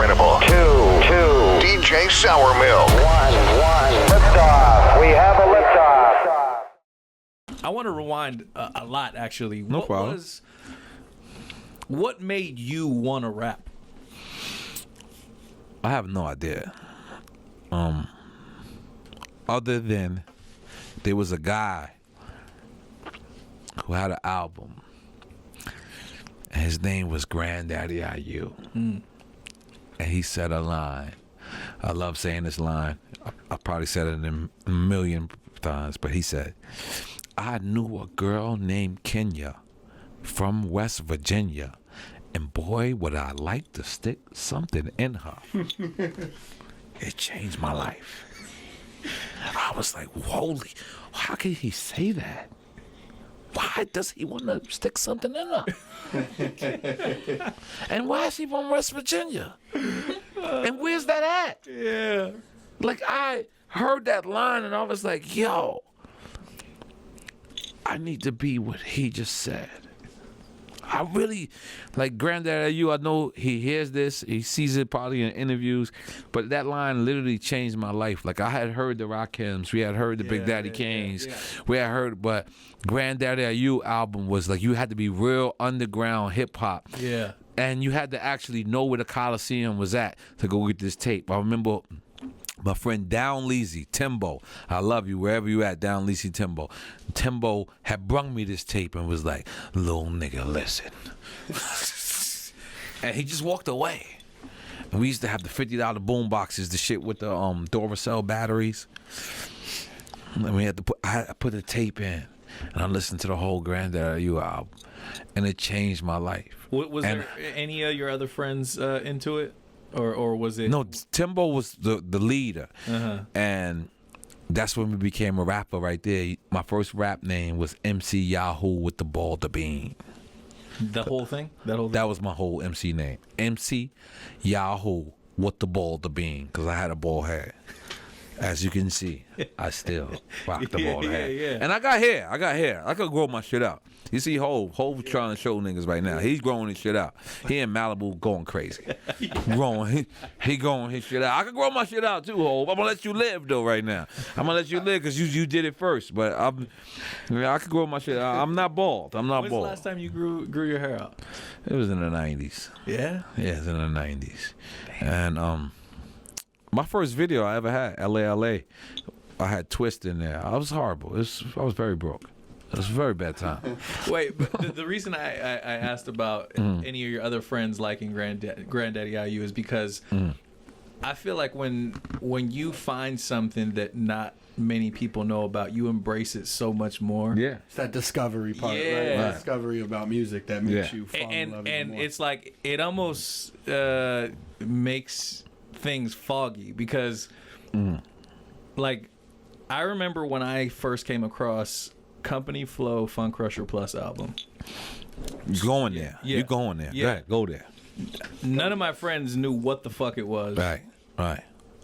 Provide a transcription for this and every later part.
incredible. Two. DJ Sour Milk. One. Liftoff. We have a liftoff. I want to rewind a lot, actually. No problem. What made you want to rap? I have no idea. Other than there was a guy who had an album, and his name was Granddaddy IU. And he said a line. I love saying this line. I probably said it a million times, but he said, I knew a girl named Kenya from West Virginia, and boy, would I like to stick something in her. It changed my life. I was like, holy, how can he say that? Why does he want to stick something in her? And why is he from West Virginia? And where's that at? Yeah. Like, I heard that line and I was like, yo, I need to be what he just said. I really, like Granddad IU, I know he hears this, he sees it probably in interviews, but that line literally changed my life. Like, I had heard the Rakims, we had heard the Big Daddy Kanes, we had heard, but Granddaddy IU album was like, you had to be real underground hip hop. Yeah. And you had to actually know where the Coliseum was at to go get this tape. I remember my friend Down Leezy, Timbo, I love you wherever you at, Down Leezy Timbo. Timbo had brung me this tape and was like, little nigga, listen. And he just walked away. And we used to have the $50 boom boxes, the shit with the Duracell batteries. And we had to I put the tape in, and I listened to the whole Granddad IU album, and it changed my life. Was there any of your other friends into it? Or was it? No, Timbo was the leader. And that's when we became a rapper right there. My first rap name was MC Yahoo with the ball to bean. The whole thing? That was my whole MC name. MC Yahoo with the ball to bean, because I had a bald head. As you can see, I still rock the bald head. Yeah. And I got hair. I could grow my shit out. You see Hov trying to show niggas right now. He's growing his shit out. He in Malibu going crazy. He growing his shit out. I can grow my shit out too, Hov. I'm gonna let you live though right now. I'm gonna let you live because you did it first. But I can grow my shit out. I'm not bald. When's the last time you grew your hair out? It was in the 90s. Yeah? Yeah, it was in the 90s. And my first video I ever had, LA, I had Twist in there. I was horrible. I was very broke. It was a very bad time. Wait, but the reason I asked about any of your other friends liking Granddaddy IU is because I feel like when you find something that not many people know about, you embrace it so much more. Yeah. It's that discovery part, right? Yeah. Discovery about music that makes you fall in love and more. it's like it almost makes things foggy because like I remember when I first came across Company Flow Funk Crusher Plus album. You're going there. Yeah. You're going there. Yeah. Go there. None of my friends knew what the fuck it was. Right.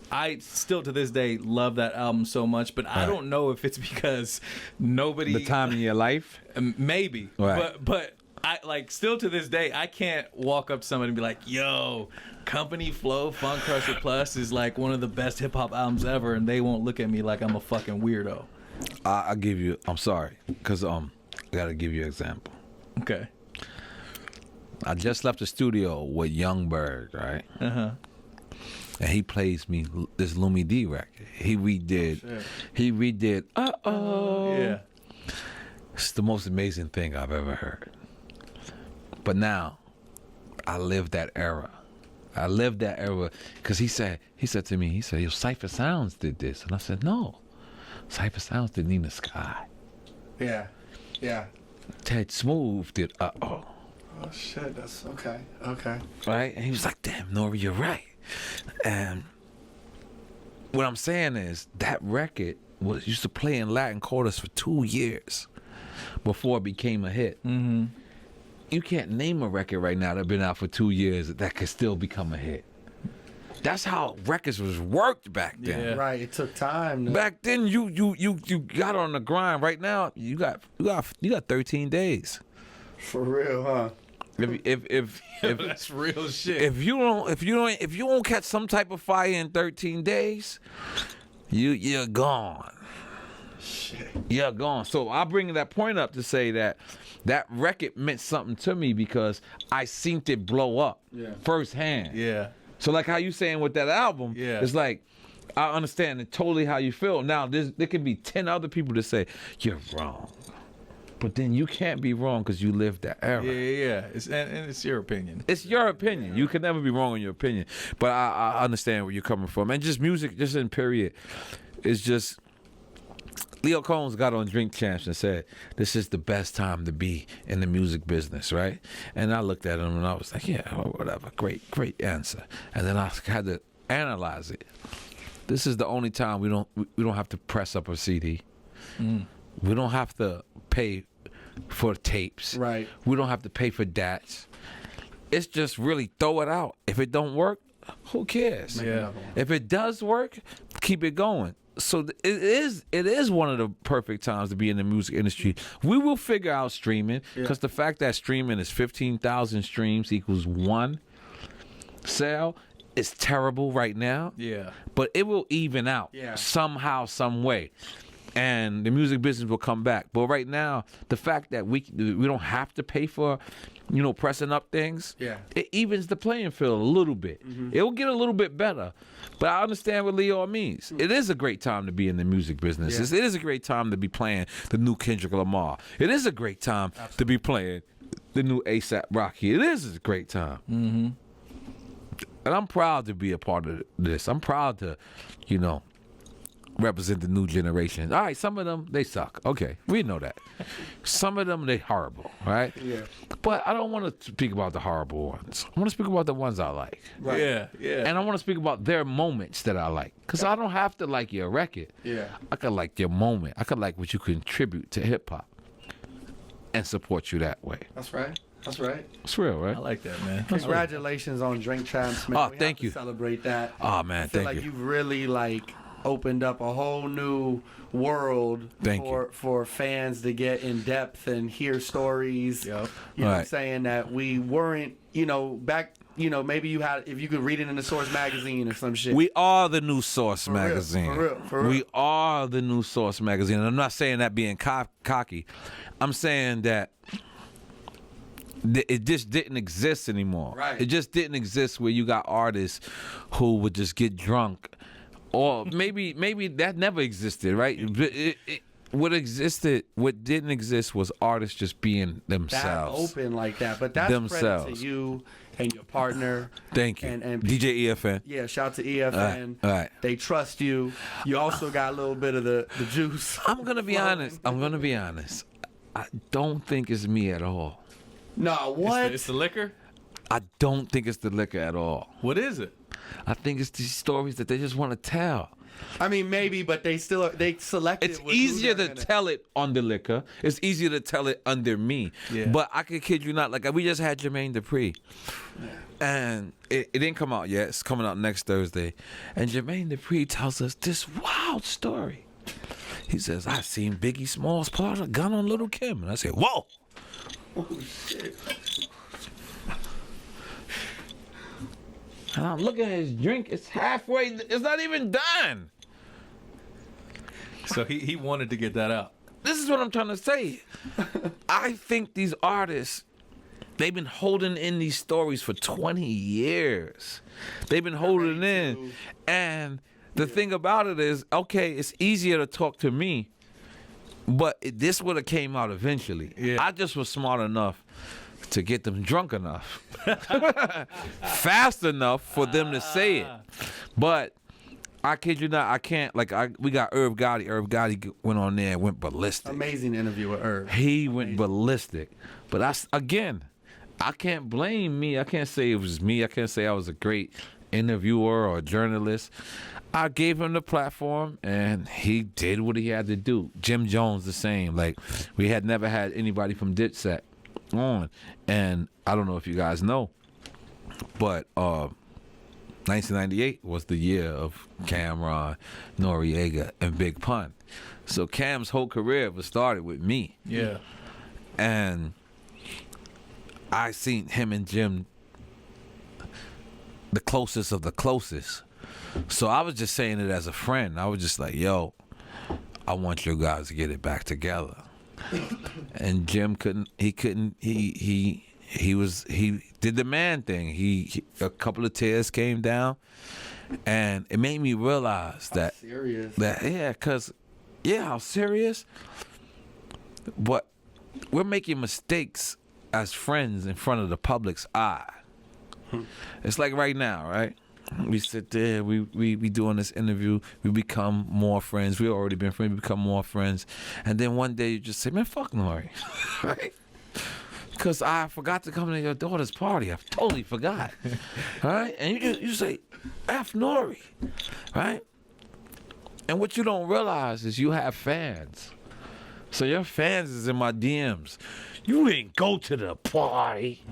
I still to this day love that album so much, but I don't know if it's because nobody The time in your life? maybe. Right. But I like still to this day I can't walk up to somebody and be like, yo, Company Flow Funk Crusher Plus is like one of the best hip hop albums ever, and they won't look at me like I'm a fucking weirdo. I'll give you, I'm sorry, because I gotta give you an example. Okay. I just left the studio with Young Bird, right? And he plays me this Lumi D record. He redid Yeah. It's the most amazing thing I've ever heard. But now, I live that era. Because he said to me, yo, Cypher Sounds did this. And I said, no. Cypher Sounds did Nina Sky. Yeah. Ted Smooth did Oh shit, that's okay. Right? And he was like, damn, Nori, you're right. And what I'm saying is that record used to play in Latin quarters for 2 years before it became a hit. You can't name a record right now that's been out for 2 years that could still become a hit. That's how records was worked back then. Yeah. Right, it took time. Back then, you got on the grind. Right now, you got 13 days. For real, huh? if That's real shit. if you don't catch some type of fire in 13 days, you're gone. Shit. You're gone. So I bring that point up to say that record meant something to me because I seen it blow up firsthand. Yeah. So like how you saying with that album, it's like I understand totally how you feel. Now there could be 10 other people that say you're wrong, but then you can't be wrong because you lived that era. Yeah. And it's your opinion. It's your opinion. You can never be wrong in your opinion. But I understand where you're coming from. And just music, just in period, it's just Leo Combs got on Drink Champs and said, this is the best time to be in the music business, right? And I looked at him and I was like, yeah, whatever. Great answer. And then I had to analyze it. This is the only time we don't have to press up a CD. We don't have to pay for tapes. Right. We don't have to pay for DATs. It's just really throw it out. If it don't work, who cares? Make another one. If it does work, keep it going. So it is one of the perfect times to be in the music industry. We will figure out streaming because the fact that streaming is 15,000 streams equals 1 sale is terrible right now. Yeah. But it will even out Yeah. somehow, some way. And the music business will come back. But right now, the fact that we don't have to pay for, pressing up things, it evens the playing field a little bit. It will get a little bit better. But I understand what Leo means. It is a great time to be in the music business. It is a great time to be playing the new Kendrick Lamar. It is a great time to be playing the new A$AP Rocky. It is a great time. And I'm proud to be a part of this. I'm proud to, represent the new generation. All right, some of them, they suck. Okay, we know that. Some of them, they horrible, right? Yeah. But I don't want to speak about the horrible ones. I want to speak about the ones I like. Right. Yeah. And I want to speak about their moments that I like. Because I don't have to like your record. Yeah. I could like your moment. I could like what you contribute to hip-hop and support you that way. That's right. That's right. It's real, right? I like that, man. Congratulations on Drink Champs, man. Oh, We thank have to you. Celebrate that. Oh, man, I feel thank like you. you've really opened up a whole new world Thank you. for fans to get in depth and hear stories. Yep. You know what I'm Right. saying? That we weren't, back, maybe you had, if you could read it in the Source magazine or some shit. We are the new Source real, magazine. for real. We are the new Source magazine. And I'm not saying that being cocky. I'm saying that it just didn't exist anymore. Right. It just didn't exist where you got artists who would just get drunk. Or maybe that never existed, right? What didn't exist was artists just being that themselves. open like that. But that's credit Themselves. to you and your partner. Thank you. And DJ EFN. Yeah, shout out to EFN. All right. They trust you. You also got a little bit of the juice. I'm going to be honest. I don't think it's me at all. No, what? It's the liquor? I don't think it's the liquor at all. What is it? I think it's these stories that they just want to tell. I mean, maybe, but they selected. It's with who easier they're to gonna- tell it on the liquor. It's easier to tell it under me. Yeah. But I could kid you not. Like, we just had Jermaine Dupri. And it didn't come out yet. It's coming out next Thursday. And Jermaine Dupri tells us this wild story. He says, I seen Biggie Smalls pull out a gun on Little Kim. And I said, whoa. Oh, shit. And I'm looking at his drink. It's halfway. It's not even done. So he wanted to get that out. This is what I'm trying to say. I think these artists, they've been holding in these stories for 20 years. They've been holding in. And the thing about it is, okay, it's easier to talk to me, but this would have came out eventually. Yeah. I just was smart enough to get them drunk enough, fast enough for them to say it. But I kid you not, I can't. We got Irv Gotti. Irv Gotti went on there and went ballistic. Amazing interview with Irv. He went ballistic. But I can't blame me. I can't say it was me. I can't say I was a great interviewer or journalist. I gave him the platform, and he did what he had to do. Jim Jones the same. Like, we had never had anybody from Dipset on, and I don't know if you guys know, but 1998 was the year of Cameron, Noreaga, and Big Pun. So Cam's whole career was started with me. Yeah. And I seen him and Jim the closest of the closest. So I was just saying it as a friend. I was just like, yo, I want you guys to get it back together. And Jim he did the man thing. He a couple of tears came down, and it made me realize that serious. How serious. But we're making mistakes as friends in front of the public's eye. It's like right now, right? We sit there, we doing this interview, we become more friends. We already been friends, we become more friends. And then one day you just say, man, fuck Nori. Right? Because I forgot to come to your daughter's party. I totally forgot. Right? And you say, F Nori. Right? And what you don't realize is you have fans. So your fans is in my DMs. You didn't go to the party.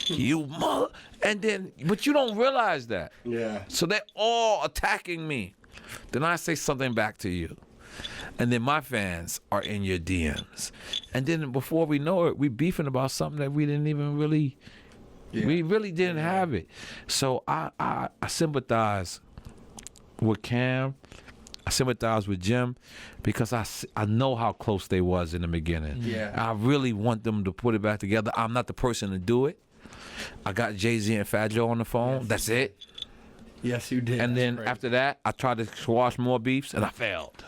You mother. And then, but you don't realize that. Yeah. So they're all attacking me. Then I say something back to you. And then my fans are in your DMs. And then before we know it, we beefing about something that we didn't even really, we really didn't have it. So I sympathize with Cam. I sympathize with Jim because I know how close they was in the beginning. Yeah. I really want them to put it back together. I'm not the person to do it. I got Jay-Z and Fat Joe on the phone. Yes, That's it. Yes, you did. And then That's after that, I tried to squash more beefs, and I failed.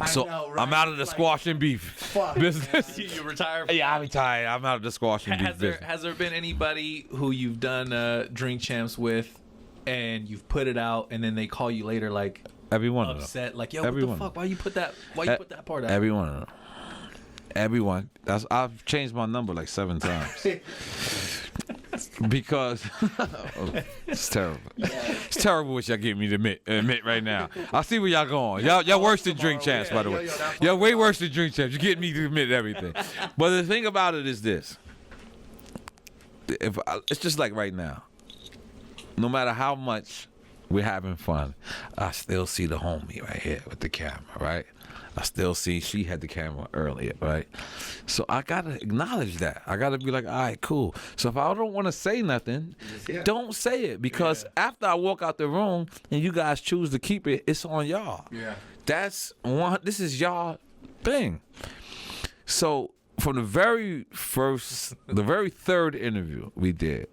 So know, right? I'm out of the squash and beef Fuck, business. You retire. From Yeah, I'm retired. I'm out of the squash and beef business. Has there been anybody who you've done Drink Champs with, and you've put it out, and then they call you later like Every one of them. upset, like, yo, Every what one the of fuck? Why you put that? Why you put that part out? Every one of them. Everyone. I've changed my number like 7 times. Because it's terrible. It's terrible what y'all get me to admit right now. I see where y'all going. Y'all worse than Drink Champs, by the way. Y'all way worse than Drink Champs. You get me to admit everything. But the thing about it is this. It's just like right now. No matter how much we're having fun, I still see the homie right here with the camera, right? I still see she had the camera earlier, right? So I gotta acknowledge that. I gotta be like, all right, cool. So if I don't want to say nothing, don't say it, because after I walk out the room and you guys choose to keep it, it's on y'all. Yeah. This is y'all thing. So from the very third interview we did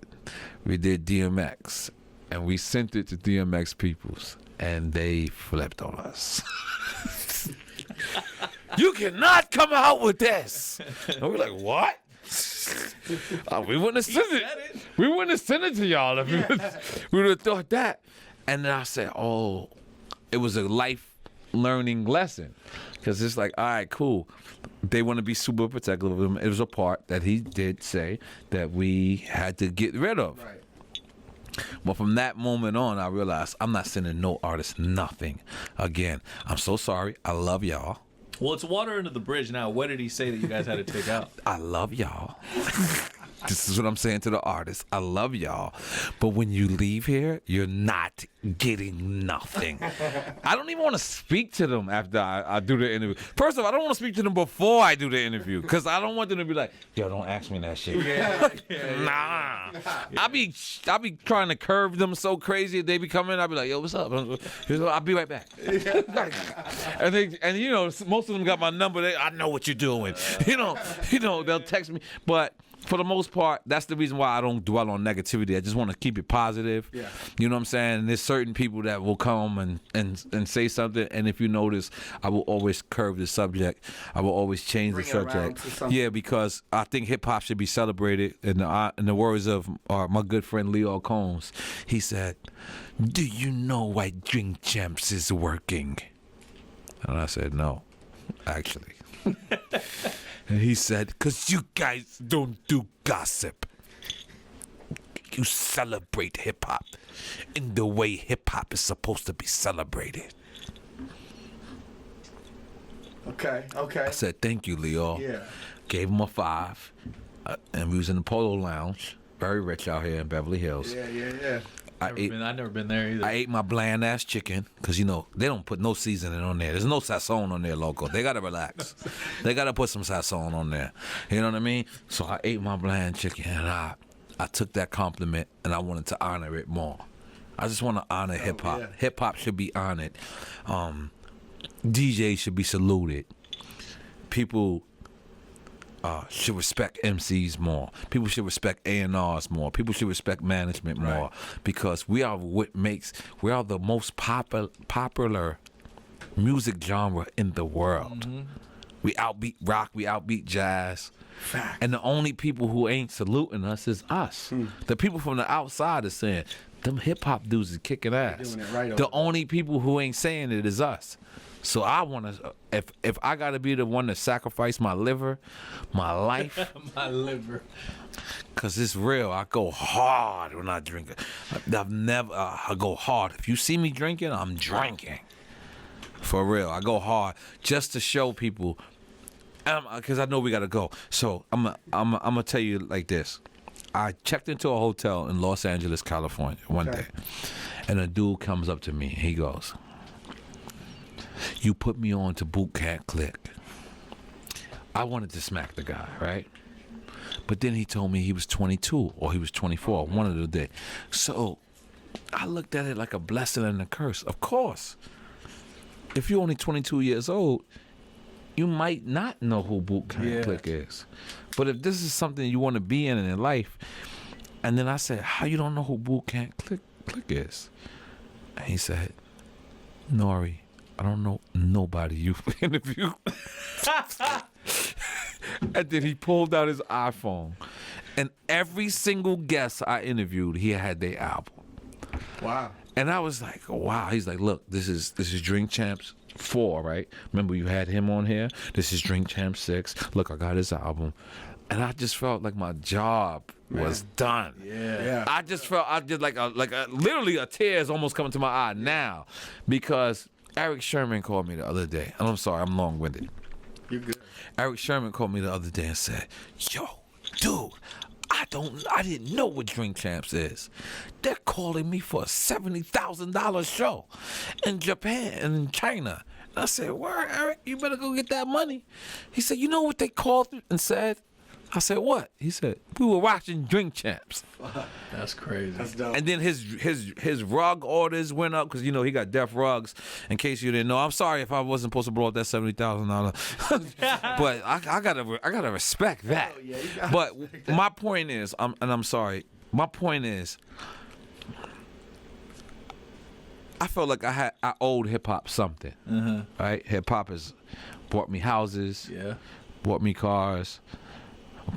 DMX, and we sent it to DMX peoples, and they flipped on us. You cannot come out with this. And we're like, what? We wouldn't have sent it. We wouldn't have sent it to y'all if we would have thought that. And then I said, oh, it was a life learning lesson. Because it's like, all right, cool. They want to be super protective of him. It was a part that he did say that we had to get rid of. Right. But from that moment on, I realized I'm not sending no artist nothing again. I'm so sorry. I love y'all. Well, it's water under the bridge now. What did he say that you guys had to take out? I love y'all. This is what I'm saying to the artists. I love y'all. But when you leave here, you're not getting nothing. I don't even want to speak to them after I do the interview. First of all, I don't want to speak to them before I do the interview, because I don't want them to be like, yo, don't ask me that shit. Nah. I be trying to curve them so crazy. They be coming, I'll be like, yo, what's up? I'll be right back. and you know, most of them got my number. I know what you're doing. You know, they'll text me. But for the most part, that's the reason why I don't dwell on negativity. I just want to keep it positive. Yeah. You know what I'm saying? And there's certain people that will come and say something, and if you notice, I will always curve the subject. I will always change the subject. Yeah, because I think hip hop should be celebrated. In the words of my good friend Leo Combs, he said, "Do you know why Drink Champs is working?" And I said, "No, actually." And he said, "'Cause you guys don't do gossip. You celebrate hip-hop in the way hip-hop is supposed to be celebrated." Okay. I said, "Thank you, Leo." Yeah. Gave him a 5. And we was in the Polo Lounge. Very rich out here in Beverly Hills. Yeah. I've never been there either. I ate my bland ass chicken because they don't put no seasoning on there. There's no sazon on there, loco. They gotta relax. They gotta put some sazon on there. You know what I mean? So I ate my bland chicken and I took that compliment and I wanted to honor it more. I just want to honor hip hop. Yeah. Hip hop should be honored. DJs should be saluted. People should respect MCs more. People should respect A&Rs more. People should respect management more because we are the most popular music genre in the world. Mm-hmm. We outbeat rock, we outbeat jazz. Fact. And the only people who ain't saluting us is us. The people from the outside are saying, them hip hop dudes is kicking ass. Doing it right The over. only people who ain't saying it is us. So I want to, if I got to be the one to sacrifice my liver, my life, My liver. because it's real. I go hard when I drink it. I go hard. If you see me drinking, I'm drinking. For real. I go hard just to show people, because I know we got to go. So I'm going to tell you like this. I checked into a hotel in Los Angeles, California one day, and a dude comes up to me. He goes, "You put me on to Boot Camp Click." I wanted to smack the guy, right? But then he told me he was 22 or he was 24, one of the day. So I looked at it like a blessing and a curse. Of course, if you're only 22 years old, you might not know who Boot Camp Click is. But if this is something you want to be in life, and then I said, "How you don't know who Boot Camp Click is?" And he said, "Nori, I don't know nobody you've interviewed." And then he pulled out his iPhone, and every single guest I interviewed, he had their album. Wow. And I was like, wow. He's like, "Look, this is Drink Champs 4, right? Remember you had him on here? This is Drink Champs 6. Look, I got his album." And I just felt like my job was done. Yeah. I just felt literally a tear is almost coming to my eye now, because Eric Sherman called me the other day, and I'm sorry, I'm long-winded. You're good. Eric Sherman called me the other day and said, "Yo, dude, I didn't know what Drink Champs is. They're calling me for a $70,000 show in Japan and in China." And I said, "Word, Eric, you better go get that money." He said, "You know what they called and said?" I said, "What?" He said, "We were watching Drink Champs." That's crazy. That's dope. And then his rug orders went up because he got deaf rugs. In case you didn't know, I'm sorry if I wasn't supposed to blow up that $70,000. But I gotta respect that. Yeah, you gotta but respect that. my point is, I'm sorry. My point is, I felt like I owed hip hop something. Right? Hip hop has bought me houses. Yeah. Bought me cars.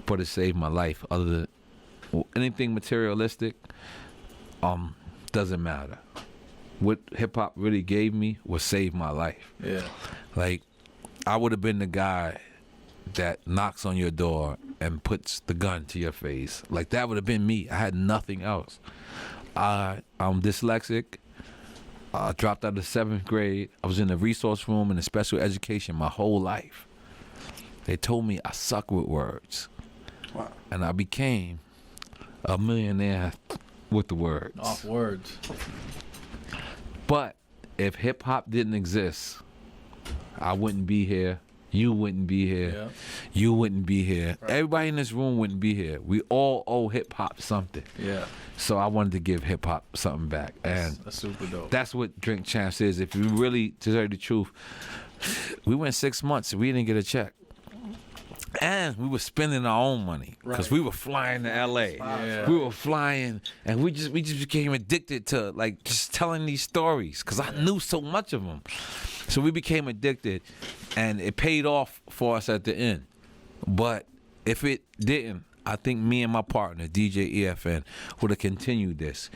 But it saved my life. Other than anything materialistic, doesn't matter. What hip hop really gave me was saved my life. Yeah. Like, I would have been the guy that knocks on your door and puts the gun to your face. Like, that would have been me. I had nothing else. I'm dyslexic. I dropped out of 7th grade. I was in the resource room in the special education my whole life. They told me I suck with words. Wow. And I became a millionaire with the words. Off words. But if hip hop didn't exist, I wouldn't be here. You wouldn't be here. Yeah. You wouldn't be here. Right. Everybody in this room wouldn't be here. We all owe hip hop something. Yeah. So I wanted to give hip hop something back. And That's super dope. that's what Drink Champs is. If you really, to tell you the truth, we went 6 months and we didn't get a check. And we were spending our own money because we were flying to LA. Yeah. We were flying, and we just became addicted to like just telling these stories because I knew so much of them. So we became addicted, and it paid off for us at the end. But if it didn't, I think me and my partner DJ EFN would have continued this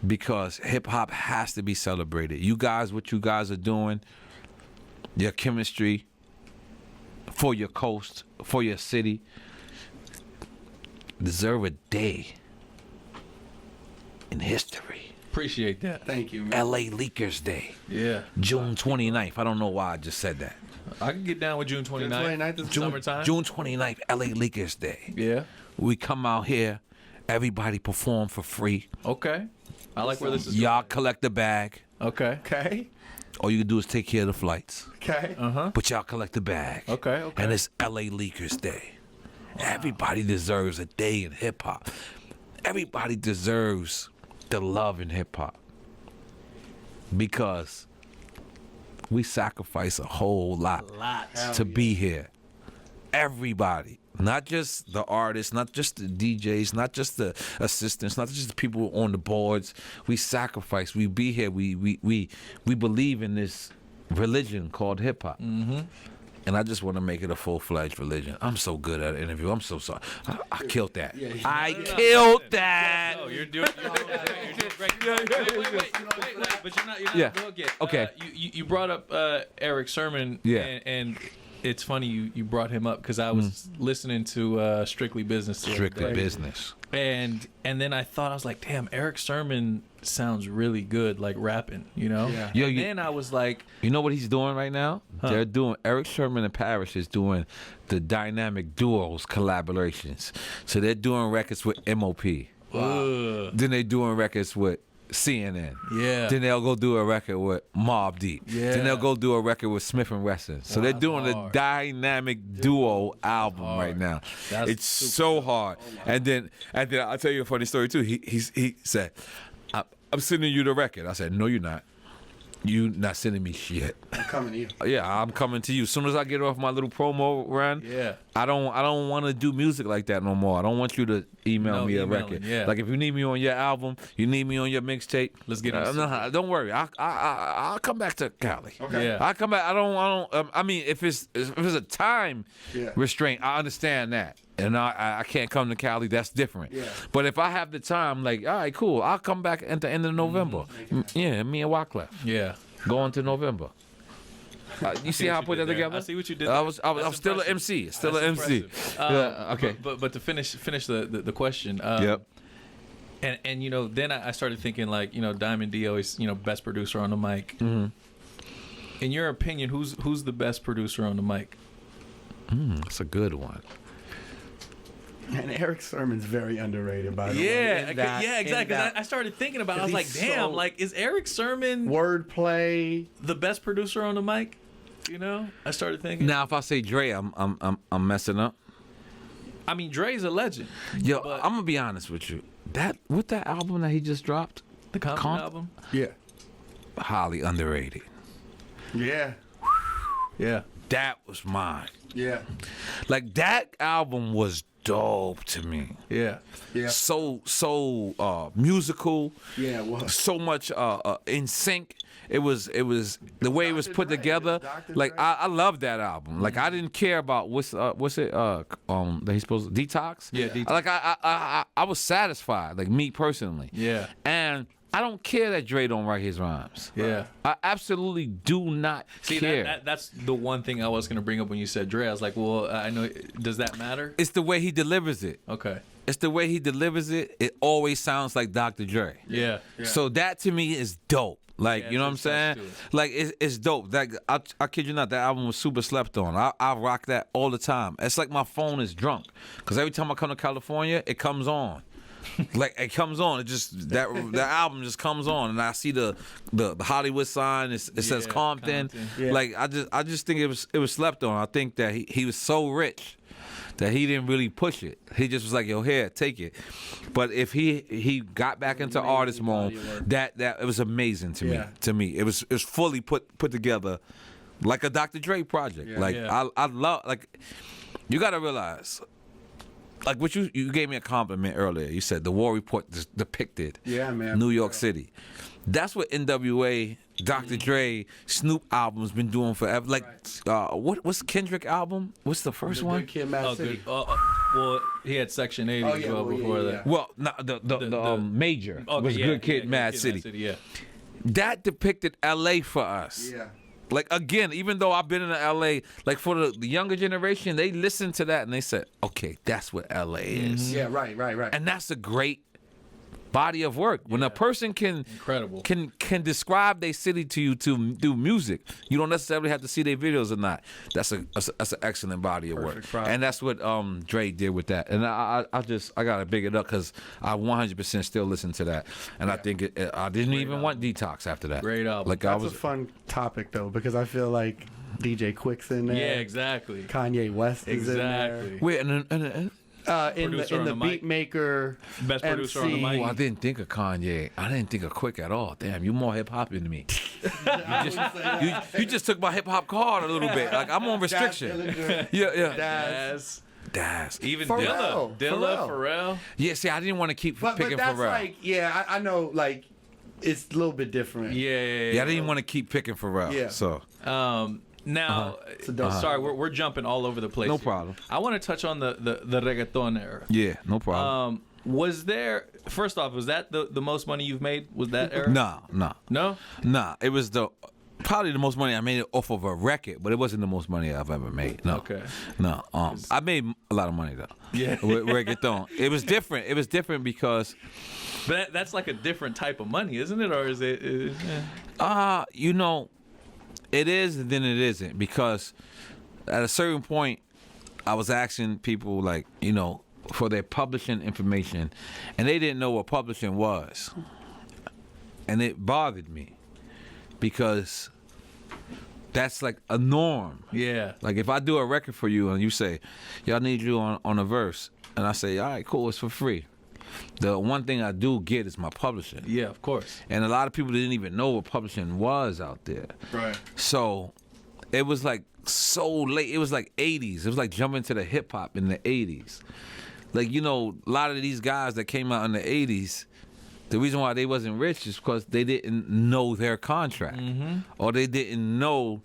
because hip hop has to be celebrated. You guys, what you guys are doing, your chemistry. For your coast, for your city, deserve a day in history. Appreciate that. Thank you, man. LA Leakers Day, Yeah. June 29th. I don't know why I just said that. I can get down with June 29th. June 29th is summertime. June 29th, LA Leakers Day. Yeah. We come out here Everybody perform for free. Okay. I like where this is Y'all going. collect the bag. Okay. Okay. All you can do is take care of the flights. Okay. But y'all collect the bag. Okay. And it's LA Leakers Day. Everybody deserves a day in hip hop. Everybody deserves the love in hip hop. Because we sacrifice a whole lot to be here. Everybody. Not just the artists, not just the DJs, not just the assistants, not just the people on the boards. We sacrifice. We be here. We believe in this religion called hip hop. And I just want to make it a full-fledged religion. I'm so good at an interview. I'm so sorry. I killed that. I killed that. No, you're doing great. Wait, but you're not done yet. Okay. You brought up Eric Sermon. Yeah. And it's funny you brought him up because I was listening to Strictly Business. Strictly Business. And then I thought, I was like, damn, Eric Sermon sounds really good, like rapping, you know? Yeah. And then I was like, You know what he's doing right now? They're doing, Eric Sermon and Parrish is doing the dynamic duos collaborations. So they're doing records with MOP. ugh. Then they're doing records with CNN. Yeah. Then they'll go do a record with Mobb Deep. Yeah. Then they'll go do a record with Smith and Wesson. So they're doing a hard. dynamic duo album right now. That's It's super so hard. And then I'll tell you a funny story too. He said, I'm sending you the record. I said, no, you're not. You not sending me shit. I'm coming to you. Yeah, I'm coming to you. As soon as I get off my little promo run, Yeah. I don't want to do music like that no more. I don't want you to email No me a emailing, record. yeah. Like if you need me on your album, you need me on your mixtape. Let's get into no, don't worry. I'll come back to Cali. Okay. Yeah. I'll come back. I don't. I mean, if it's a time restraint, I understand that. And I can't come to Cali. That's different. Yeah. But if I have the time, like, all right, cool. I'll come back at the end of November. Yeah, me and Wyclef. Yeah. Going to November. You see how I put that together? I see what you did. I was That's still an impressive. MC. Still an That's MC. impressive. Yeah, okay. But to finish the question. Yep. And then I started thinking like Diamond D always best producer on the mic. Mm-hmm. In your opinion, who's the best producer on the mic? That's a good one. And Eric Sermon's very underrated, by the way. Yeah, In that- exactly. in that 'Cause I started thinking about it. I was like, he's damn, so- like is Eric Sermon Wordplay. the best producer on the mic? I started thinking. Now, if I say Dre, I'm messing up. I mean, Dre's a legend. Yo, but I'm gonna be honest with you. That album that he just dropped, the Compton Compton? album. Yeah. highly underrated. Yeah. Yeah. That was mine. Yeah. Like that album was dope to me. Yeah. Yeah. So musical. Yeah, it was. So much in sync. It was the way it was Dr. put Dre. together. Dr. Like Dre. I love that album. Like I didn't care about what's it that he's supposed to Detox. Yeah, Detox. Like I was satisfied. Like me personally. Yeah. And I don't care that Dre don't write his rhymes. Yeah. I absolutely do not See, care. that's the one thing I was going to bring up when you said Dre. I was like, well, I know. Does that matter? It's the way he delivers it. Okay. It's the way he delivers it. It always sounds like Dr. Dre. Yeah. So that to me is dope. Like, Yeah, you know what I'm it's touch saying? to it. Like, it's dope. Like, I kid you not, that album was super slept on. I rock that all the time. It's like my phone is drunk. Because every time I come to California, it comes on. Like, it comes on. It just, that album just comes on. And I see the Hollywood sign. It says Yeah, Compton. Compton. Yeah. Like, I just think it was slept on. I think that he was so rich that he didn't really push it. He just was like, yo, here, take it. But if he got back into artist mode, that it was amazing to me. Yeah. To me, it was fully put together like a Dr. Dre project. Yeah. Like Yeah. I love, like, you got to realize, like what you gave me a compliment earlier. You said the war report depicted Yeah, man. New York City. That's what NWA, Dr. Dre, Snoop albums been doing forever. Like, what's Kendrick album? What's the first one? Good Kid, Mad Oh, City. good. Well, he had Section 80 Oh, as yeah, well well, before yeah, that. yeah. Well, no, the major Okay, was yeah, Good Kid, yeah, Mad City. Yeah. That depicted LA for us. Yeah. Like, again, even though I've been in LA, like for the younger generation, they listened to that and they said, okay, that's what LA is. Yeah, right. And that's a great body of work. When a person Incredible. can describe their city to you to do music, you don't necessarily have to see their videos or not. That's an excellent body of work, product. and that's what Dre did with that. And I gotta big it up because I 100% still listen to that, and I think I didn't even want Detox after that. Great album. Like That's a fun topic though, because I feel like DJ Quick's in there. Yeah, exactly. Kanye West is in there. Exactly. Wait, and In Producer on the the mic. beat maker, Best producer on the MC. mic. oh, I didn't think of Kanye. I didn't think of Quick at all. Damn, you more hip hop than me. You just took my hip hop card a little bit. Like I'm on restriction. Yeah. Das. Even Pharrell. Pharrell. Yeah, see, I didn't want to keep But picking that's Pharrell. like, yeah, I know, like, it's a little bit different. Yeah, I didn't want to keep picking Pharrell. Yeah. So Now, sorry, we're jumping all over the place. No here. problem. I want to touch on the reggaeton era. yeah, no problem. Was there, first off, was that the most money you've made? Was that era? No. No? It was probably the most money I made off of a record, but it wasn't the most money I've ever made. No. Okay. No. I made a lot of money though. Yeah. With reggaeton. It was different. It was different because But that's like a different type of money, isn't it? Or is it? you know, it is and then it isn't, because at a certain point I was asking people, like, you know, for their publishing information, and they didn't know what publishing was. And it bothered me because that's like a norm. Yeah. Like if I do a record for you and you say, y'all need you on a verse, and I say, all right, cool, it's for free. The one thing I do get is my publishing. Yeah, of course. And a lot of people didn't even know what publishing was out there. Right. So it was like so late. It was like 80s. It was like jumping to the hip hop in the 80s. Like, you know, a lot of these guys that came out in the 80s, the reason why they wasn't rich is because they didn't know their contract. Or they didn't know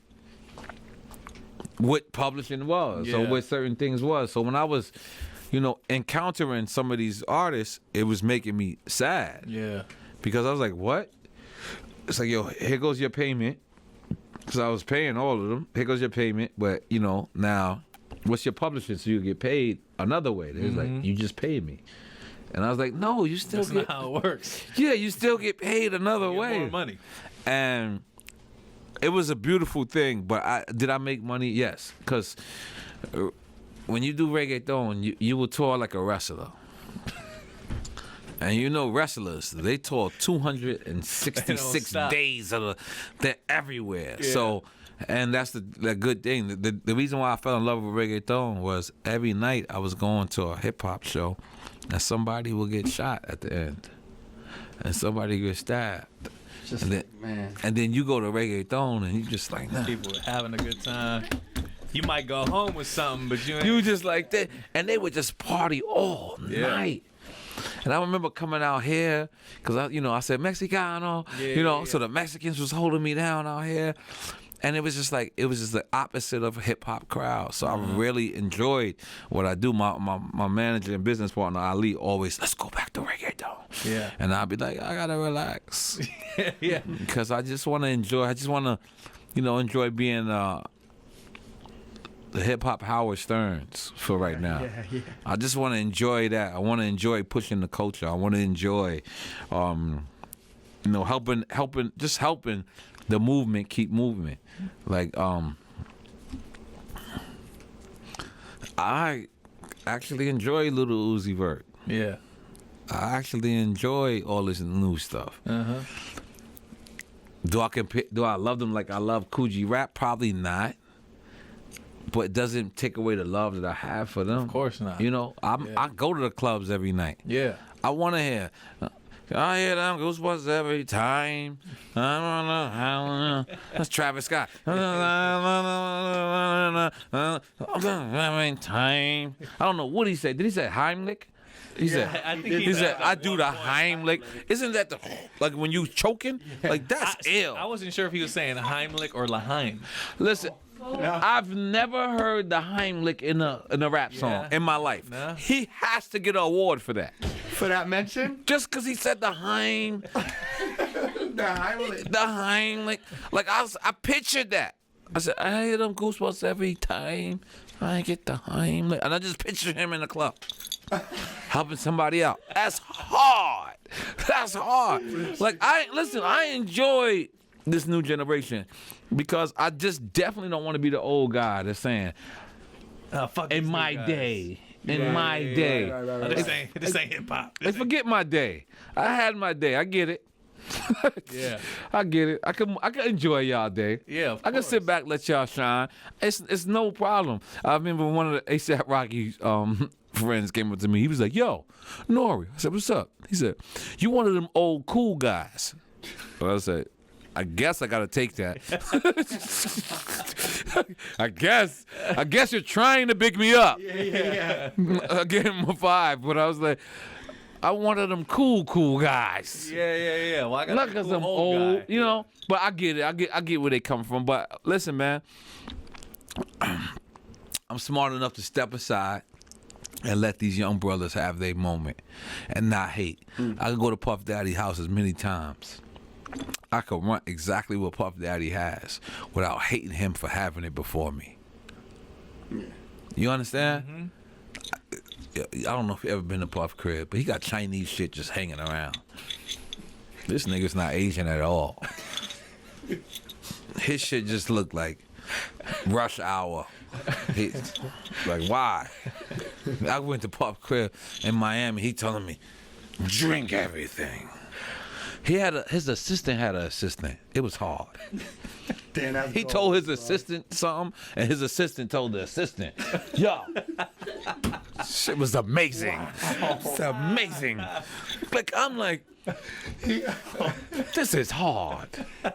what publishing was or Yeah. what certain things was. So when I was, you know, encountering some of these artists, it was making me sad. Yeah. Because I was like, what? It's like, yo, here goes your payment. Because I was paying all of them. Here goes your payment. But, you know, now, what's your publishing so you get paid another way? They was like, you just paid me. And I was like, no, you still That's get... not how it works. Yeah, you still get paid another Get way. more money. And it was a beautiful thing. But did I make money? Yes. Because when you do reggaeton, you will tour like a wrestler. And you know wrestlers, they tour 266 stop. days. They're everywhere. Yeah. So, and that's the good thing. The reason why I fell in love with reggaeton was every night I was going to a hip hop show, and somebody will get shot at the end, and somebody get stabbed. Just, And then, man. and then you go to reggaeton and you just like, nah. People were having a good time. You might go home with something, but you ain't. You just like that, and they would just party all night. And I remember coming out here because I said Mexicano, so the Mexicans was holding me down out here, and it was just the opposite of a hip hop crowd. So I really enjoyed what I do. My manager and business partner Ali always, let's go back to reggaeton. Yeah. And I'd be like, I gotta relax. Yeah. Because I just want to enjoy. I just want to, enjoy being the hip hop Howard Sterns for right now. Yeah. I just want to enjoy that. I want to enjoy pushing the culture. I want to enjoy, helping the movement keep moving. Like, I actually enjoy Little Uzi Vert. Yeah. I actually enjoy all this new stuff. Do I love them like I love Coogee Rap? Probably not. But it doesn't take away the love that I have for them. Of course not. I go to the clubs every night. Yeah. I want to hear. I hear them goosebumps every time. That's Travis Scott. Every time. I don't know what he said. Did he say Heimlich? He said, I think he said, I do the Heimlich. Isn't that like when you choking? Like, that's ill. I wasn't sure if he was saying Heimlich or Laheim. Listen, I've never heard the Heimlich in a rap song in my life. No. He has to get an award for that. For that mention? Just because he said the Heim. The Heimlich. The Heimlich. Like, I pictured that. I said, I hear them goosebumps every time. I ain't get the Heimlich. And I just picture him in the club. Helping somebody out. That's hard. That's hard. Like, I enjoy this new generation because I just definitely don't want to be the old guy that's saying, Fuck in these my new guys. day. In my day. This ain't hip hop. Hey, forget my day. I had my day. I get it. Yeah. I get it. I can enjoy y'all day. Yeah, of I can sit course. back, let y'all shine. It's no problem. I remember one of the ASAP Rocky friends came up to me. He was like, "Yo, Nori." I said, "What's up?" He said, "You one of them old cool guys." But I said, I guess I gotta take that. I guess you're trying to big me up. Yeah. I gave him a 5, but I was like, I wanted them cool guys. Yeah. Well, I got Not a because cool I'm old old, guy. you know. But I get it. I get where they come from. But listen, man, I'm smart enough to step aside and let these young brothers have their moment and not hate. I could go to Puff Daddy's house as many times. I could run exactly what Puff Daddy has without hating him for having it before me. You understand? I don't know if you ever been to Puff crib, but he got Chinese shit just hanging around. This nigga's not Asian at all. His shit just looked like rush hour. Like, why? I went to Puff crib in Miami. He telling me, drink everything. His assistant had an assistant. It was hard. Damn, that's He gold, told his bro. assistant something, and his assistant told the assistant, yo, shit was amazing. It's amazing. Like, I'm like, this is hard.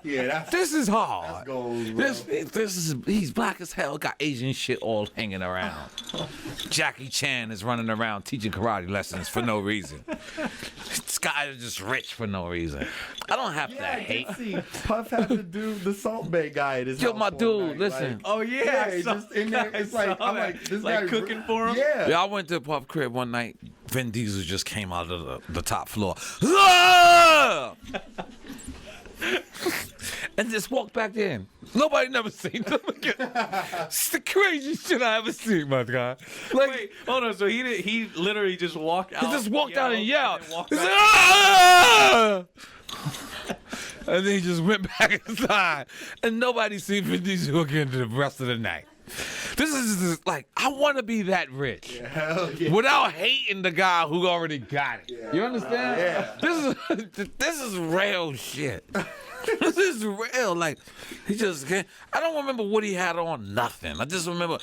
Yeah, This is hard. gold, bro. He's black as hell, got Asian shit all hanging around. Jackie Chan is running around teaching karate lessons for no reason. This guy is just rich for no reason. I don't have to Yeah, I hate. did see Puff had to do the Salt Bay guy at his Yo, house my one dude, night, listen. like- Oh yeah, Yeah, I it's saw- just in there. It's I like saw I'm that. like this like guy cooking for him. Yeah. Yeah, I went to Puff crib one night. Vin Diesel just came out of the top floor. Ah! And just walked back in. Nobody never seen him again. It's the craziest shit I ever seen, my guy. Like, Wait, hold on. So he literally just walked out. he just walked out and yelled. then walked He's like, back. "Ah!" And then he just went back inside. And nobody seen Vin Diesel again the rest of the night. This is just like, I want to be that rich. Hell yeah. Without hating the guy who already got it. You understand? Yeah. This is real shit. This is real. Like, he just can't. I don't remember what he had on, nothing. I just remember,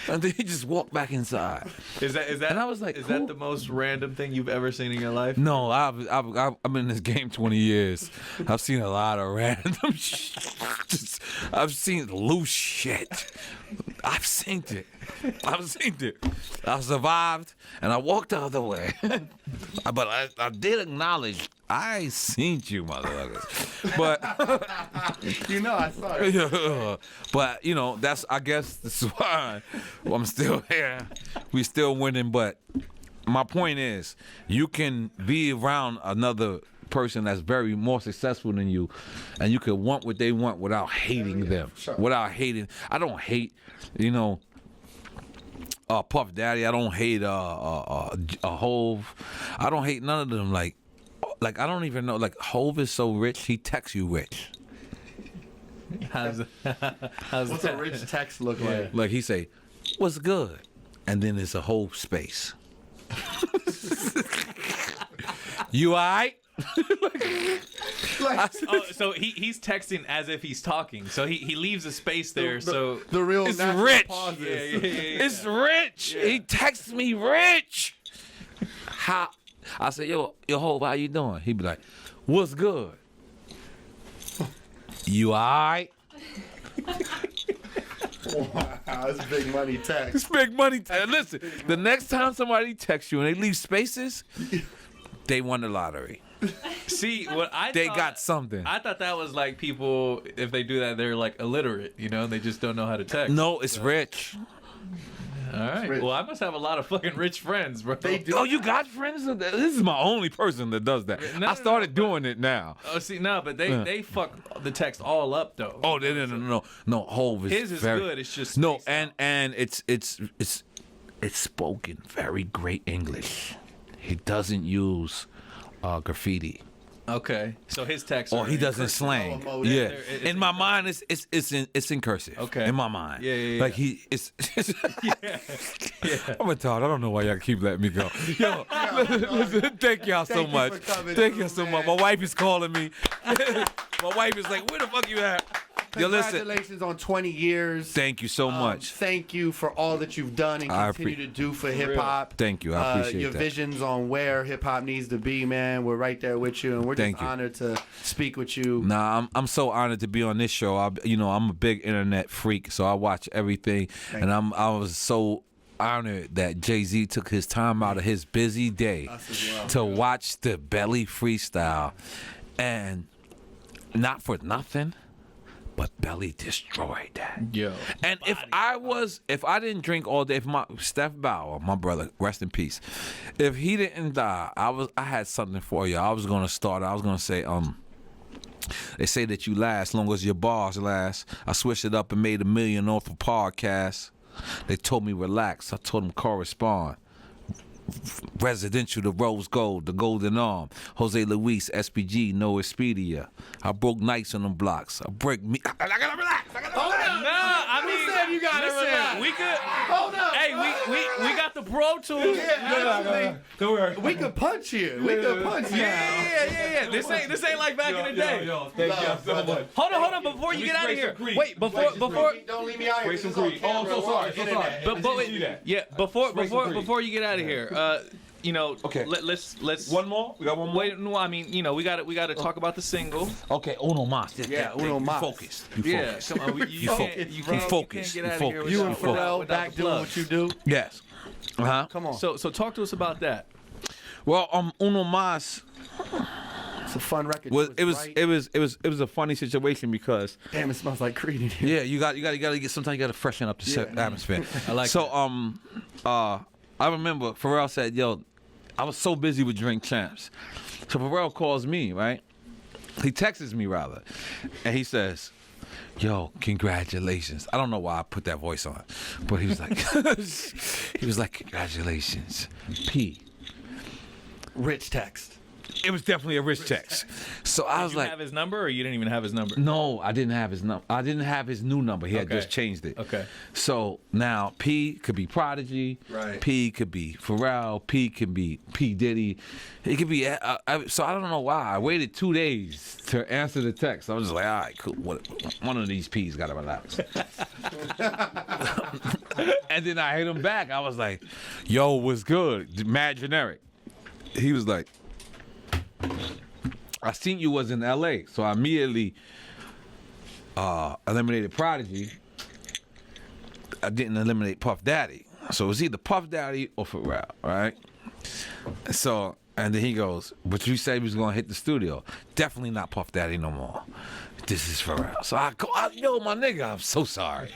and then he just walked back inside. Is that? And I was like, is who? that the most random thing you've ever seen in your life? No, I've been in this game 20 years. I've seen a lot of random shit. I've seen loose shit. I've seen it. I survived, and I walked the other way. But I did acknowledge I seen you, motherfuckers. But You know, I saw it. but you know, I guess this is why I'm still here. We still winning, but my point is, you can be around another person that's very more successful than you, and you can want what they want without hating them. sure. Without hating. I don't hate, you know, Puff Daddy. I don't hate Hove. I don't hate none of them. Like I don't even know. Like, Hove is so rich, he texts you rich. How's What's that? a rich text look like? Like, he say, "What's good?" And then there's a whole space. You alright? Like, Oh, so he's texting as if he's talking. So he leaves a space there. So the real It's natural rich. pauses. yeah. It's rich. He texts me rich. How? I said, yo, Hov, how you doing? He be like, "What's good?" You alright? Wow, that's big money text. It's big money. Listen, the next time somebody texts you and they leave spaces, they won the lottery. see what I They thought- got something. I thought that was like people, if they do that, they're like illiterate. You know, they just don't know how to text. No, it's rich. All right. Rich. Well, I must have a lot of fucking rich friends, bro. They do. Oh, you got friends? This is my only person that does that. No, I started doing it now. Oh, see, no, but they fuck the text all up though. Oh, no. Hove is His is very, good. It's just no, spaced out. and it's spoken very great English. He doesn't use graffiti. Okay. So his text. Or he doesn't slang. Oh, Yeah. it's In my mind, it's in cursive. Okay. In my mind. Yeah. Like it's. I'm retarded. I don't know why y'all keep letting me go. Yo, listen, thank y'all so Thank you much. for coming Thank through, y'all so man. much. My wife is calling me. My wife is like, "Where the fuck you at?" Yo, listen. Congratulations on 20 years. Thank you so much. Thank you for all that you've done and I continue to do for hip hop. Thank you. I appreciate your that. visions on where hip hop needs to be, man. We're right there with you, and we're Thank just you. honored to speak with you. Nah, I'm so honored to be on this show. I'm a big internet freak, so I watch everything, and I was so honored that Jay-Z took his time out of his busy day Us as well. to watch the Belly freestyle, and not for nothing, but Belly destroyed that. Yo. And if I didn't drink all day, if Steph Bauer, my brother, rest in peace, if he didn't die, I had something for you. I was gonna say, they say that you last long as your bars last. I switched it up and made $1 million off a podcast. They told me relax. I told them correspond. Residential, the rose gold, the golden arm. Jose Luis, SPG, no Expedia. I broke nights on them blocks. I gotta relax. Hold up. Nah, I mean, Who said you gotta relax? we could. Hold up. Hey, we got the Pro Tools. Don't worry. We could punch you. We could punch you. Yeah. This ain't like back in the day. Thank you so much. Hold on, before you get out of here. Wait, before. Don't leave me out here. some Creed. Oh, I'm so sorry. But wait, yeah, before you get out of here, Okay. let's One more? We got one more? wait. No, I mean, we got to talk about the single. Okay, Uno Mas. Yeah, Uno Mas. Focused. Yeah, come on, you can't focused. get out of here. You and without Pharrell the back doing plug. what you do. Yes. Come on. So talk to us about that. Well, Uno Mas It's a fun record. it was a funny situation because Damn, it smells like Creed in here. yeah, you got to get sometimes you got to freshen up the atmosphere. I like so I remember Pharrell said, "Yo, I was so busy with Drink Champs." So Pharrell calls me, right? He texts me rather, and he says, "Yo, congratulations." I don't know why I put that voice on, but he was like, "Congratulations, P." Rich text. It was definitely a rich text. So I was You like, have his number, or you didn't even have his number? no, I didn't have his number. I didn't have his new number. He had Okay. just changed it. Okay. So now P could be Prodigy. Right. P could be Pharrell. P could be P Diddy. It could be. So I don't know why. I waited 2 days to answer the text. I was just like, all right, cool. One of these P's got to relax. And then I hit him back. I was like, yo, what's good? Mad generic. He was like, I seen you was in LA, so I immediately eliminated Prodigy. I didn't eliminate Puff Daddy. So it was either Puff Daddy or Pharrell, right? So, and then he goes, but you said he was gonna hit the studio. Definitely not Puff Daddy no more. This is Pharrell. So I go, yo, my nigga, I'm so sorry.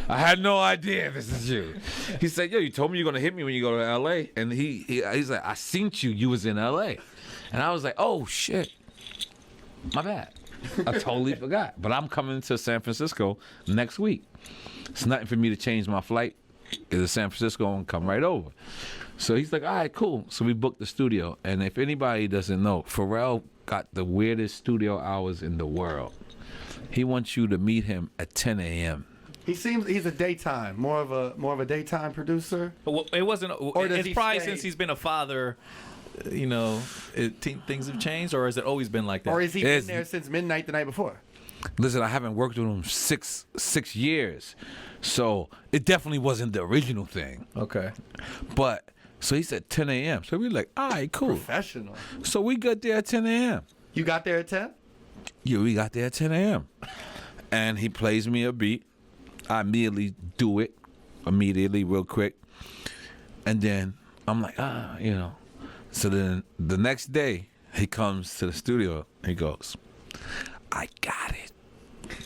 I had no idea this is you. He said, yo, you told me you're gonna hit me when you go to LA. And he's like, I seen you was in LA. And I was like, oh shit. My bad. I totally forgot. But I'm coming to San Francisco next week. It's nothing for me to change my flight. Get to San Francisco and come right over. So he's like, all right, cool. So we booked the studio. And if anybody doesn't know, Pharrell got the weirdest studio hours in the world. He wants you to meet him at 10 a.m. He's a daytime, more of a daytime producer. Well, it wasn't. Or does It's he probably stay? since he's been a father. Things have changed, or has it always been like that? Or is he It's- been there since midnight the night before? Listen, I haven't worked with him six years. So it definitely wasn't the original thing. Okay. But, so he said 10 a.m. So we were like, all right, cool. Professional. So we got there at 10 a.m. You got there at 10? Yeah, we got there at 10 a.m. And he plays me a beat. I immediately do it, real quick. And then I'm like, So then the next day, he comes to the studio. He goes, I got it.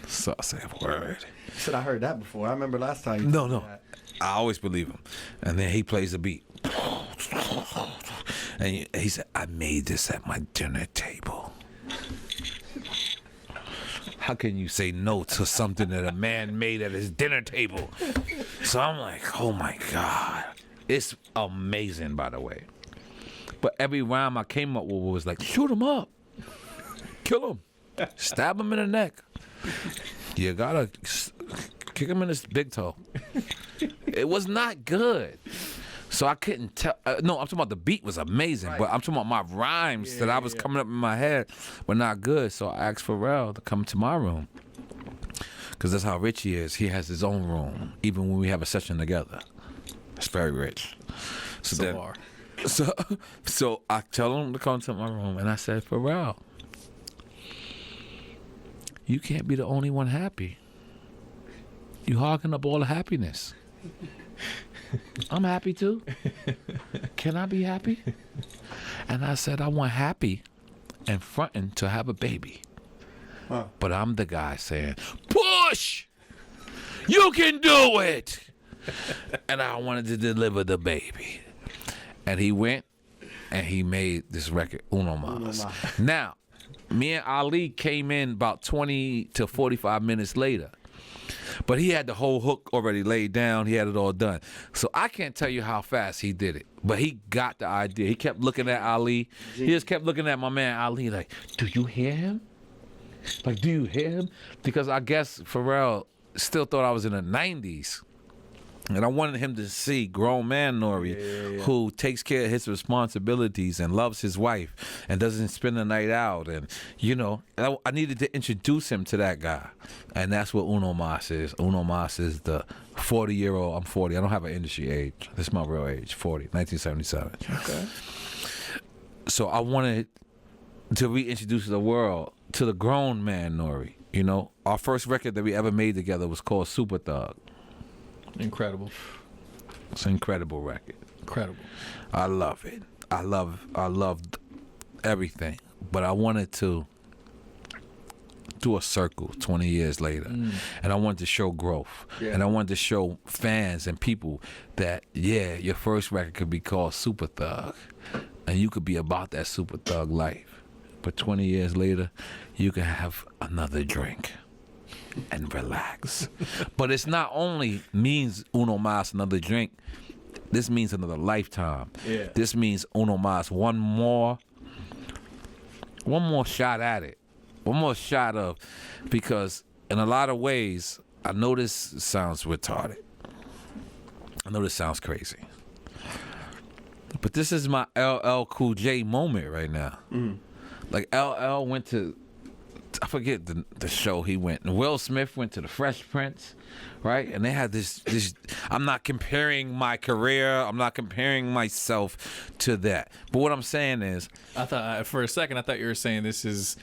So I said, word. Said I heard that before. I remember last time. You No, told me no. that. I always believe him. And then he plays the beat. And he said, I made this at my dinner table. How can you say no to something that a man made at his dinner table? So I'm like, oh my God. It's amazing, by the way. But every rhyme I came up with was like, shoot him up. Kill him. Stab him in the neck. You gotta kick him in his big toe. It was not good. So I couldn't tell. No, I'm talking about the beat was amazing, but I'm talking about my rhymes that I was coming up in my head were not good. So I asked Pharrell to come to my room. Because that's how rich he is. He has his own room, even when we have a session together. It's very rich. So I tell him to come to my room, and I said, Pharrell, you can't be the only one happy. You hogging up all the happiness. I'm happy too. Can I be happy? And I said, I want happy and fronting to have a baby. Huh. But I'm the guy saying, push! You can do it! And I wanted to deliver the baby. And he went and he made this record, Uno Mas. Now, me and Ali came in about 20 to 45 minutes later. But he had the whole hook already laid down. He had it all done. So I can't tell you how fast he did it. But he got the idea. He kept looking at Ali. He just kept looking at my man Ali like, do you hear him? Like, do you hear him? Because I guess Pharrell still thought I was in the 90s. And I wanted him to see grown man Nori who takes care of his responsibilities and loves his wife and doesn't spend the night out. And, you know, I needed to introduce him to that guy. And that's what Uno Mas is. Uno Mas is the 40-year-old. I'm 40. I don't have an industry age. This is my real age, 40, 1977. Okay. So I wanted to reintroduce the world to the grown man Nori. You know, our first record that we ever made together was called Super Thug. Incredible. It's an incredible record. Incredible. I love it. I loved everything. But I wanted to do a circle 20 years later. And I wanted to show growth. Yeah. And I wanted to show fans and people that, yeah, your first record could be called Super Thug. And you could be about that Super Thug life. But 20 years later, you can have another drink and relax. But it's not only means Uno Mas, another drink. This means another lifetime. Yeah. This means Uno Mas, one more shot at it. One more shot of, because in a lot of ways, I know this sounds retarded. I know this sounds crazy. But this is my LL Cool J moment right now. Like LL went to, I forget the show he went. And Will Smith went to the Fresh Prince, right? And they had this. I'm not comparing my career. I'm not comparing myself to that. But what I'm saying is, I thought for a second I thought you were saying this is,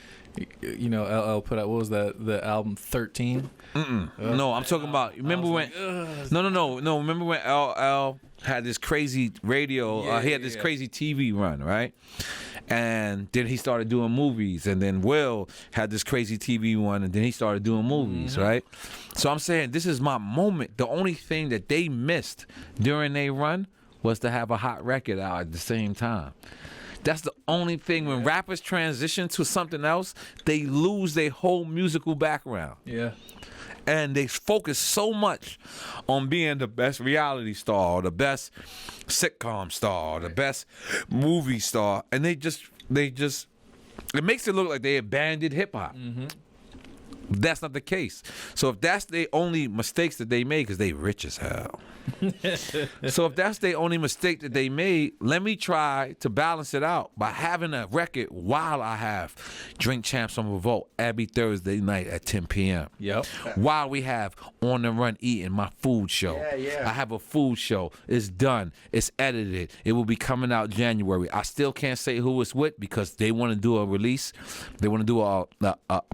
you know, LL put out, what was that, the album 13? no, I'm talking about. Remember when? No. Remember when LL had this crazy radio? He had this crazy TV run, right? And then he started doing movies, and then Will had this crazy TV one, and then he started doing movies, right? So I'm saying this is my moment. The only thing that they missed during their run was to have a hot record out at the same time. That's the only thing. When rappers transition to something else, they lose their whole musical background. Yeah. And they focus so much on being the best reality star, or the best sitcom star, or the best movie star, and they just it makes it look like they abandoned hip hop. That's not the case. So if that's the only mistakes that they made, because they rich as hell. So if that's the only mistake that they made, let me try to balance it out by having a record while I have Drink Champs on Revolt every Thursday night at 10 p.m. Yep. While we have On the Run Eating, my food show. Yeah. I have a food show. It's done. It's edited. It will be coming out January. I still can't say who it's with because they want to do a release. They want to do a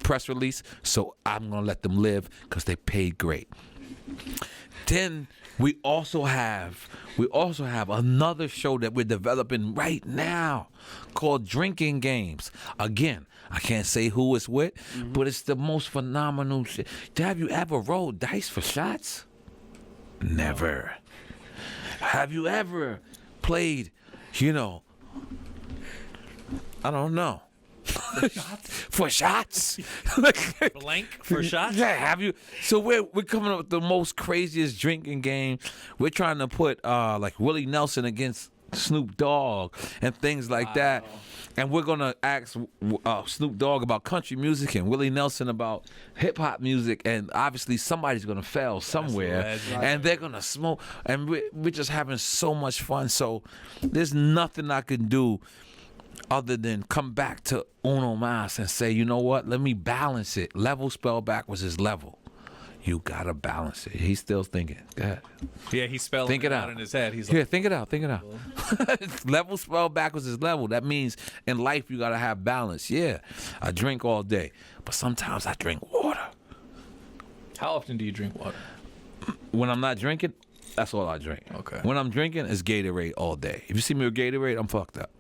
press release. So I'm going to let them live because they paid great. Then We also have another show that we're developing right now called Drinking Games. Again, I can't say who it's with, but it's the most phenomenal shit. Have you ever rolled dice for shots? Never. Have you ever played, I don't know. For shots? Blank for shots? Yeah, have you? So we're coming up with the most craziest drinking game. We're trying to put like Willie Nelson against Snoop Dogg and things like that. And we're gonna ask Snoop Dogg about country music and Willie Nelson about hip hop music, and obviously somebody's gonna fail somewhere, and they're gonna smoke. And we're just having so much fun. So there's nothing I can do other than come back to Uno Mas and say, you know what? Let me balance it. Level spelled backwards is level. You gotta balance it. He's still thinking. Go ahead. Yeah, he's spelling Think it out in his head. He's Yeah, like, think it out. Think it out. Level spelled backwards is level. That means in life you gotta have balance. Yeah, I drink all day, but sometimes I drink water. how often do you drink water? When I'm not drinking, that's all I drink. Okay. When I'm drinking, it's Gatorade all day. If you see me with Gatorade, I'm fucked up.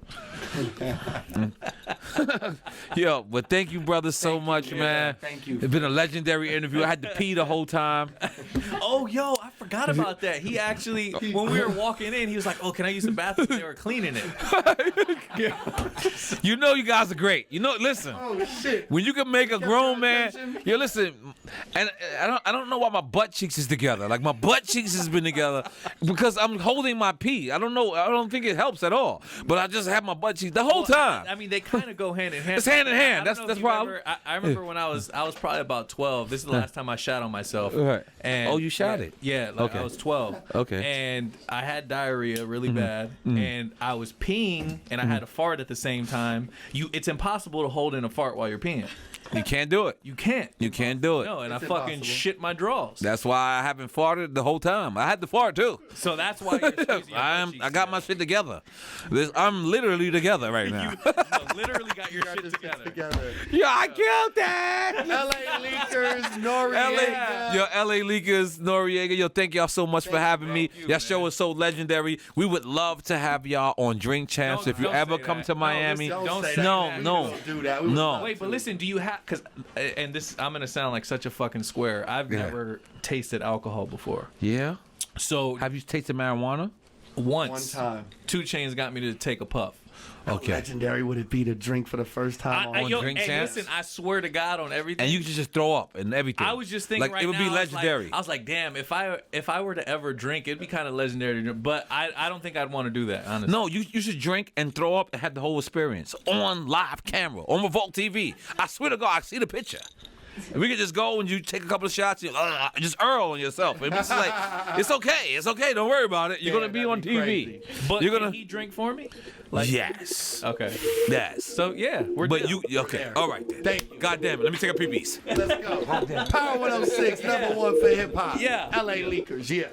Yo, but thank you, brother, so much, man. Thank you. It's been a legendary interview. I had to pee the whole time. Oh, yo, I forgot about that. He actually, when we were walking in, he was like, "Oh, can I use the bathroom?" They were cleaning it. You know you guys are great. Listen. Oh shit. When you can make a grown man, attention. listen, and I don't know why my butt cheeks is together. Like my butt cheeks has been together because I'm holding my pee. I don't know. I don't think it helps at all. But I just have my butt cheeks the whole time. I mean, they kind of go hand in hand. It's hand in hand. I don't know That's if you why. remember- I remember when I was probably about 12. This is the last time I shot on myself. Right. And Oh, you shot it? Yeah, like Okay. I was 12. Okay. And I had diarrhea really bad, and I was peeing, and I had a fart at the same time. It's impossible to hold in a fart while you're peeing. You can't do it. You can't. You can't do it. No, and It's I fucking impossible. shit my drawers. That's why I haven't farted the whole time. I had to fart too. So that's why you're squeezing your butt cheeks I got my shit together. I'm literally together right now. You literally got your shit together. Yeah, I killed that. LA Leakers, Noreaga. Yo, LA Leakers, Noreaga. Yo, thank y'all so much for having me. Your show is so legendary. We would love to have y'all on Drink Champs if you Don't ever say come that. to Miami. Don't say that. No, We no. don't do that. We No. would- Wait, but listen, do you have, and this, I'm gonna sound like such a fucking square. I've Yeah. never tasted alcohol before. Yeah. So Have you tasted marijuana? once, One time. 2 Chainz got me to take a puff. Okay. Legendary would it be to drink for the first time on Yo, Drink hey, Champs? listen, I swear to God on everything. And you could just throw up and everything. I was just thinking like right it would now, be legendary. I was like, damn, if I were to ever drink, it'd be kind of legendary to drink. But I don't think I'd want to do that, honestly. No, you should drink and throw up and have the whole experience on live camera on Revolt TV. I swear to God, I see the picture. And we could just go and you take a couple of shots, and just Earl on yourself. And it's like, it's okay, don't worry about it. You're Yeah, gonna be that'd on be TV. crazy. But You're can gonna he drink for me? yes, Okay. yes. So yeah, we're But deal. you okay? All right then. Thank you. God damn it, let me take a pee-pees. Let's go. Power 106, number one for hip hop. Yeah. LA Leakers, yeah.